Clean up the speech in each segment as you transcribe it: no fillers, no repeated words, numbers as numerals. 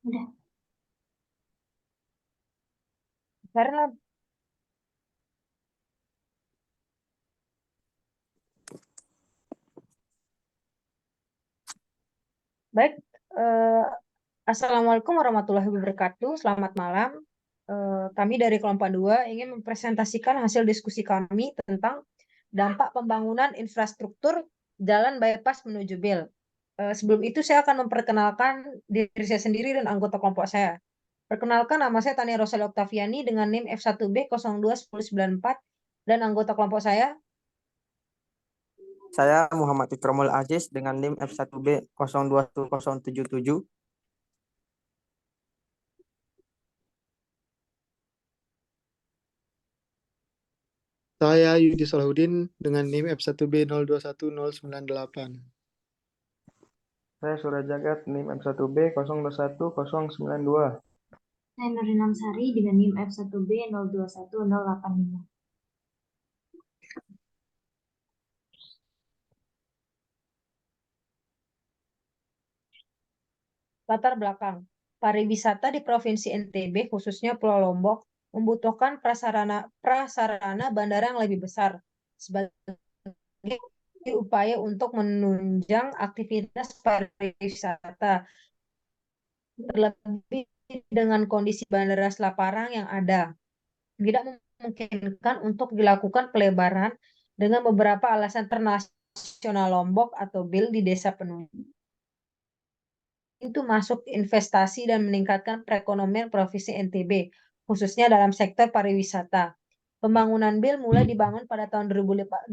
Udah. Karena baik, eh, Assalamualaikum warahmatullahi wabarakatuh. Selamat malam. Kami dari kelompok 2 ingin mempresentasikan hasil diskusi kami tentang dampak pembangunan infrastruktur jalan bypass menuju BIL. Sebelum itu saya akan memperkenalkan diri saya sendiri dan anggota kelompok saya. Perkenalkan, nama saya Tania Rosalia Oktaviani dengan NIM F1B 021094 dan anggota kelompok saya. Saya Muhammad Ikromul Aziz dengan NIM F1B 021077. Saya Yudi Salahuddin dengan NIM F1B 021098. Saya Surya Jagat, NIM F1B 021092. Saya Nurin Amsari dengan NIM F1B 021085. Latar belakang. Pariwisata di Provinsi NTB, khususnya Pulau Lombok, membutuhkan prasarana bandara yang lebih besar sebagai upaya untuk menunjang aktivitas pariwisata. Terlebih dengan kondisi bandara Selaparang yang ada, tidak memungkinkan untuk dilakukan pelebaran dengan beberapa alasan internasional Lombok atau BIL di desa penunjuk. Itu masuk investasi dan meningkatkan perekonomian Provinsi NTB, khususnya dalam sektor pariwisata. Pembangunan BIL mulai dibangun pada tahun 2008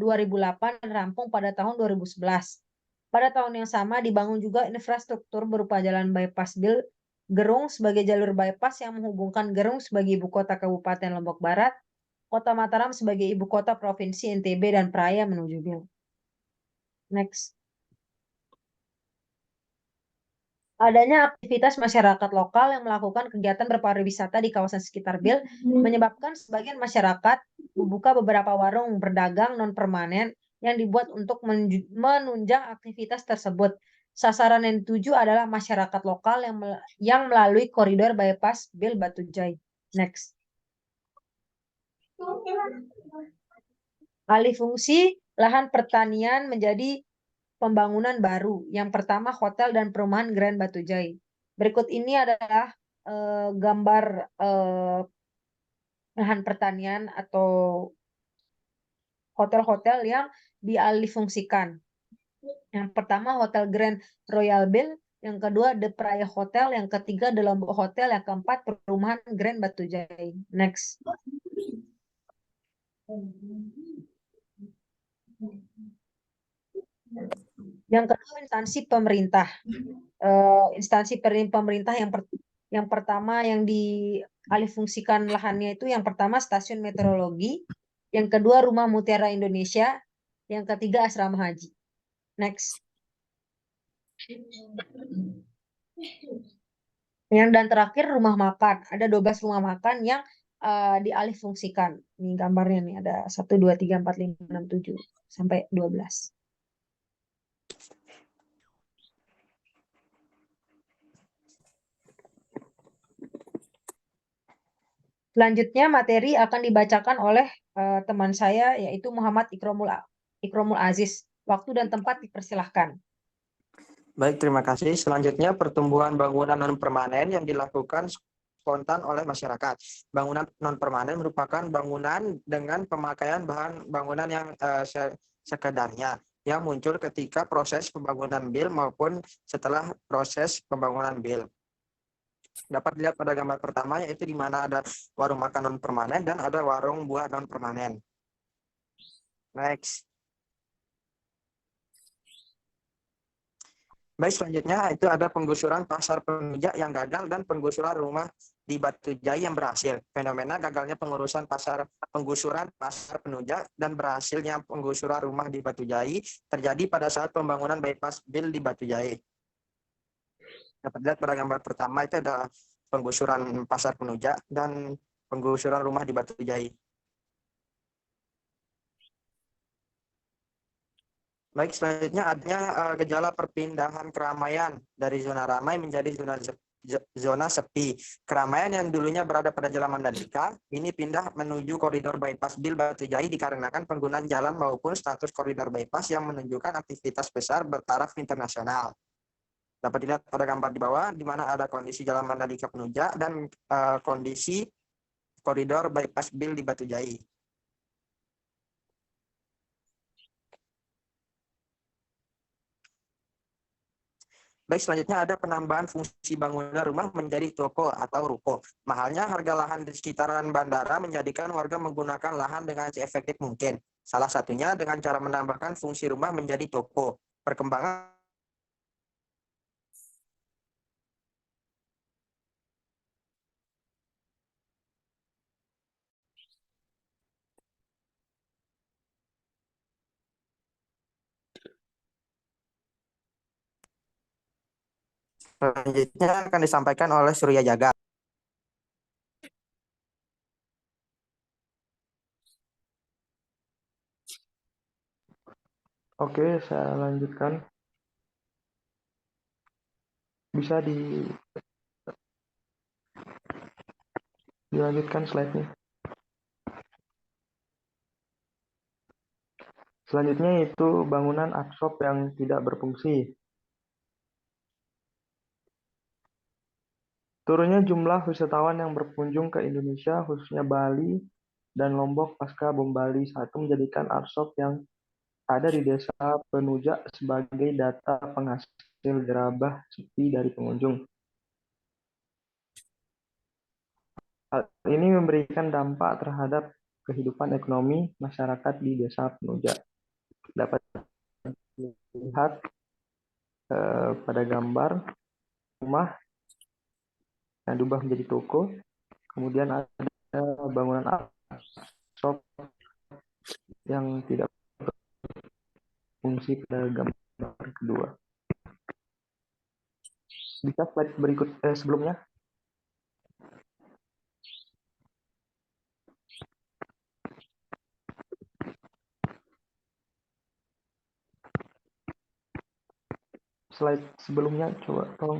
dan rampung pada tahun 2011. Pada tahun yang sama dibangun juga infrastruktur berupa jalan bypass BIL Gerung sebagai jalur bypass yang menghubungkan Gerung sebagai ibu kota Kabupaten Lombok Barat, Kota Mataram sebagai ibu kota Provinsi NTB, dan Praia menuju BIL. Next. Adanya aktivitas masyarakat lokal yang melakukan kegiatan berpariwisata di kawasan sekitar BIL menyebabkan sebagian masyarakat membuka beberapa warung berdagang non-permanen yang dibuat untuk menunjang aktivitas tersebut. Sasaran yang dituju adalah masyarakat lokal yang melalui koridor bypass BIL Batujai. Next. Alih fungsi lahan pertanian menjadi pembangunan baru. Yang pertama, hotel dan perumahan Grand Batujai. Berikut ini adalah gambar lahan pertanian atau hotel-hotel yang dialihfungsikan. Yang pertama, Hotel Grand Royal BIL. Yang kedua, The Praia Hotel. Yang ketiga, The Lombok Hotel. Yang keempat, perumahan Grand Batujai. Next. Yang kedua, instansi pemerintah. Instansi pemerintah yang pertama yang dialihfungsikan lahannya itu, yang pertama Stasiun Meteorologi, yang kedua Rumah Mutiara Indonesia, yang ketiga Asrama Haji. Next. Dan terakhir rumah makan. Ada 12 rumah makan yang dialihfungsikan. Ini gambarnya nih, ada 1, 2, 3, 4, 5, 6, 7 sampai 12. Selanjutnya materi akan dibacakan oleh teman saya, yaitu Muhammad Ikromul Aziz. Waktu dan tempat dipersilahkan. Baik, terima kasih. Selanjutnya pertumbuhan bangunan non-permanen yang dilakukan spontan oleh masyarakat. Bangunan non-permanen merupakan bangunan dengan pemakaian bahan bangunan yang sekedarnya, yang muncul ketika proses pembangunan BIL maupun setelah proses pembangunan BIL. Dapat dilihat pada gambar pertama, yaitu di mana ada warung makan non-permanen dan ada warung buah non-permanen. Next. Baik, selanjutnya itu ada penggusuran pasar penunjak yang gagal dan penggusuran rumah di Batujai yang berhasil. Fenomena gagalnya penggusuran pasar penunjak dan berhasilnya penggusuran rumah di Batujai terjadi pada saat pembangunan bypass BIL di Batujai. Dapat dilihat pada gambar pertama, itu ada penggusuran pasar penunjak dan penggusuran rumah di Batujai. Baik, selanjutnya adanya gejala perpindahan keramaian dari zona ramai menjadi zona zona sepi. Keramaian yang dulunya berada pada Jalan Mandalika, ini pindah menuju koridor bypass Bil Batujai dikarenakan penggunaan jalan maupun status koridor bypass yang menunjukkan aktivitas besar bertaraf internasional. Dapat dilihat pada gambar di bawah, di mana ada kondisi Jalan Mandalika Penunjak dan kondisi koridor bypass Bil di Batujai. Baik, selanjutnya ada penambahan fungsi bangunan rumah menjadi toko atau ruko. Mahalnya harga lahan di sekitaran bandara menjadikan warga menggunakan lahan dengan seefektif mungkin. Salah satunya dengan cara menambahkan fungsi rumah menjadi toko. Perkembangan selanjutnya akan disampaikan oleh Surya Jaga. Oke, saya lanjutkan. Bisa dilanjutkan slide-nya. Selanjutnya itu bangunan adshop yang tidak berfungsi. Turunnya jumlah wisatawan yang berkunjung ke Indonesia, khususnya Bali dan Lombok pasca bom Bali 1 menjadikan adshop yang ada di Desa Penujak sebagai data penghasil gerabah sepi dari pengunjung. Hal ini memberikan dampak terhadap kehidupan ekonomi masyarakat di Desa Penujak. Dapat dilihat pada gambar rumah yang diubah menjadi toko, kemudian ada bangunan shop yang tidak berfungsi pada gambar kedua. Bisa slide berikut sebelumnya. Slide sebelumnya coba tolong.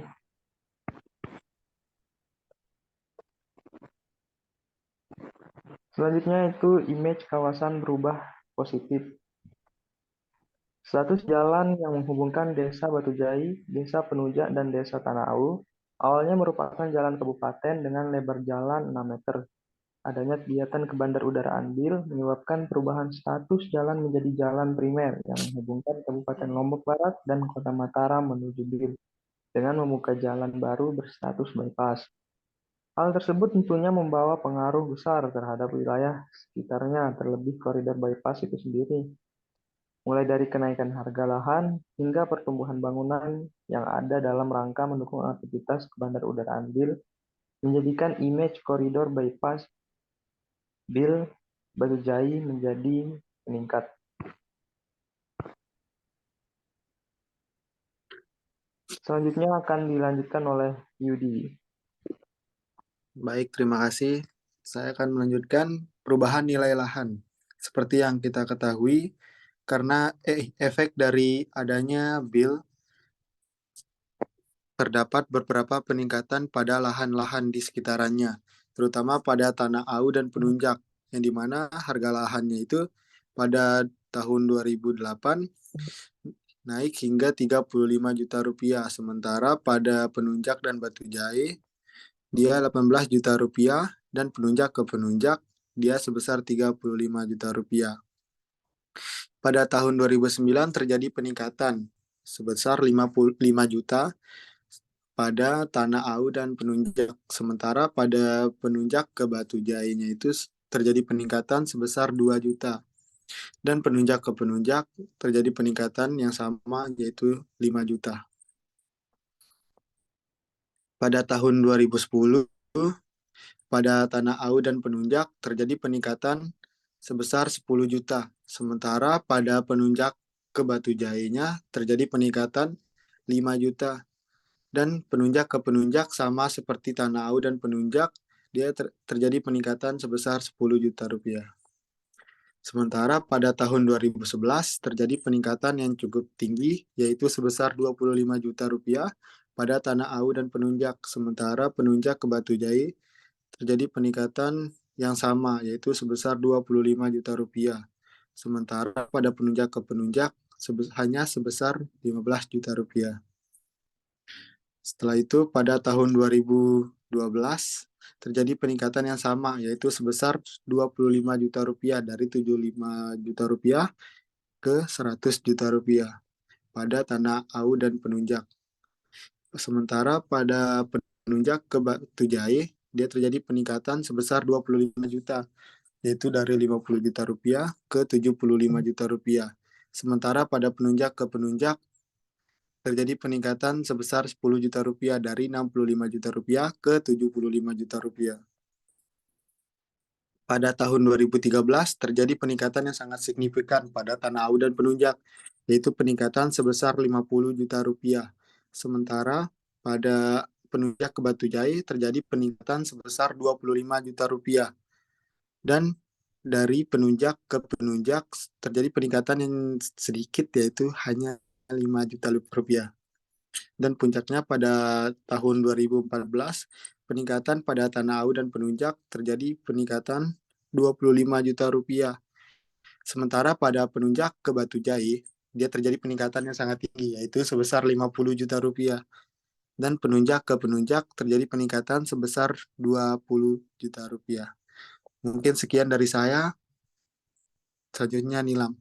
Selanjutnya itu image kawasan berubah positif. Status jalan yang menghubungkan Desa Batujai, Desa Penujak, dan Desa Tanah Awu awalnya merupakan jalan kabupaten dengan lebar jalan 6 meter. Adanya kegiatan ke Bandar Udara Anbil menyebabkan perubahan status jalan menjadi jalan primer yang menghubungkan Kabupaten Lombok Barat dan Kota Mataram menuju Bil dengan membuka jalan baru berstatus bypass. Hal tersebut tentunya membawa pengaruh besar terhadap wilayah sekitarnya, terlebih koridor bypass itu sendiri. Mulai dari kenaikan harga lahan hingga pertumbuhan bangunan yang ada dalam rangka mendukung aktivitas ke Bandar Udara Anbil menjadikan image koridor bypass Bil Batujai menjadi meningkat. Selanjutnya akan dilanjutkan oleh Yudi. Baik, terima kasih. Saya akan melanjutkan perubahan nilai lahan. Seperti yang kita ketahui, karena efek dari adanya Bil, terdapat beberapa peningkatan pada lahan-lahan di sekitarannya, terutama pada Tanah Awu dan Penunjak, yang dimana harga lahannya itu pada tahun 2008 naik hingga 35 juta rupiah, sementara pada Penunjak dan Batujai dia 18 juta rupiah, dan Penunjak ke Penunjak dia sebesar 35 juta rupiah. Pada tahun 2009 terjadi peningkatan sebesar 55 juta pada Tanah Awu dan Penunjak, sementara pada Penunjak ke Batujainya itu terjadi peningkatan sebesar 2 juta. Dan Penunjak ke Penunjak terjadi peningkatan yang sama, yaitu 5 juta. Pada tahun 2010, pada Tanah Awu dan Penunjak terjadi peningkatan sebesar 10 juta, sementara pada Penunjak ke Batujainya terjadi peningkatan 5 juta. Dan Penunjak ke Penunjak sama seperti Tanah Awu dan Penunjak, dia terjadi peningkatan sebesar 10 juta rupiah. Sementara pada tahun 2011 terjadi peningkatan yang cukup tinggi, yaitu sebesar 25 juta rupiah pada Tanah Awu dan Penunjak. Sementara Penunjak ke Batu Jai terjadi peningkatan yang sama, yaitu sebesar 25 juta rupiah. Sementara pada Penunjak ke Penunjak hanya sebesar 15 juta rupiah. Setelah itu pada tahun 2012 terjadi peningkatan yang sama, yaitu sebesar 25 juta rupiah, dari 75 juta rupiah ke 100 juta rupiah pada Tanah Awu dan Penunjak. Sementara pada Penunjak ke Batu Jai, dia terjadi peningkatan sebesar 25 juta, yaitu dari 50 juta rupiah ke 75 juta rupiah. Sementara pada Penunjak ke Penunjak terjadi peningkatan sebesar 10 juta rupiah, dari 65 juta rupiah ke 75 juta rupiah. Pada tahun 2013 terjadi peningkatan yang sangat signifikan pada Tanah Awu dan Penunjak, yaitu peningkatan sebesar 50 juta rupiah. Sementara pada Penunjak ke Batu Jai terjadi peningkatan sebesar 25 juta rupiah. Dan dari Penunjak ke Penunjak terjadi peningkatan yang sedikit, yaitu hanya 5 juta rupiah. Dan puncaknya pada tahun 2014, peningkatan pada Tanah Awu dan Penunjak terjadi peningkatan 25 juta rupiah. Sementara pada Penunjak ke Batu Jai, dia terjadi peningkatan yang sangat tinggi, yaitu sebesar 50 juta rupiah. Dan Penunjak ke Penunjak terjadi peningkatan sebesar 20 juta rupiah. Mungkin sekian dari saya. Selanjutnya Nilam.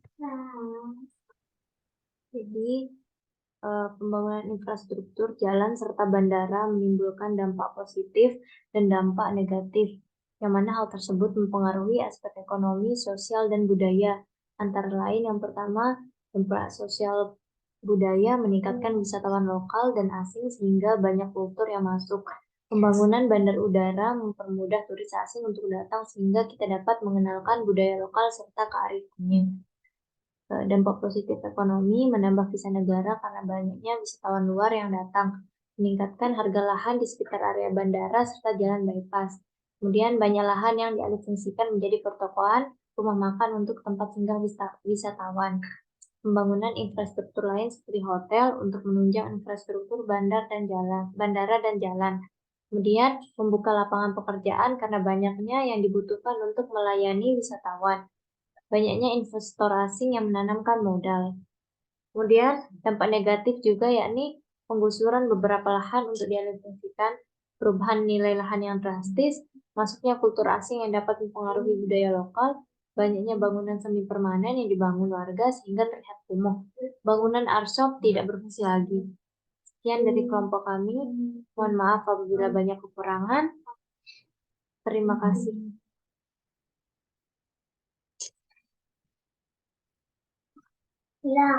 Jadi, pembangunan infrastruktur jalan serta bandara menimbulkan dampak positif dan dampak negatif, yang mana hal tersebut mempengaruhi aspek ekonomi, sosial, dan budaya. Antara lain, yang pertama, dampak sosial budaya meningkatkan wisatawan lokal dan asing sehingga banyak kultur yang masuk. Pembangunan bandar udara mempermudah turis asing untuk datang sehingga kita dapat mengenalkan budaya lokal serta kearifannya. Dampak positif ekonomi menambah visa negara karena banyaknya wisatawan luar yang datang, meningkatkan harga lahan di sekitar area bandara serta jalan bypass. Kemudian banyak lahan yang dialihfungsikan menjadi pertokoan, rumah makan untuk tempat singgah wisatawan. Pembangunan infrastruktur lain seperti hotel untuk menunjang infrastruktur bandara dan jalan. Kemudian membuka lapangan pekerjaan karena banyaknya yang dibutuhkan untuk melayani wisatawan. Banyaknya investor asing yang menanamkan modal. Kemudian dampak negatif juga yakni penggusuran beberapa lahan untuk dialihfungsikan, perubahan nilai lahan yang drastis, masuknya kultur asing yang dapat mempengaruhi budaya lokal, banyaknya bangunan semi permanen yang dibangun warga sehingga terlihat kumuh. Bangunan arsop tidak berfungsi lagi. Sekian dari kelompok kami. Mohon maaf apabila banyak kekurangan. Terima kasih. Ya.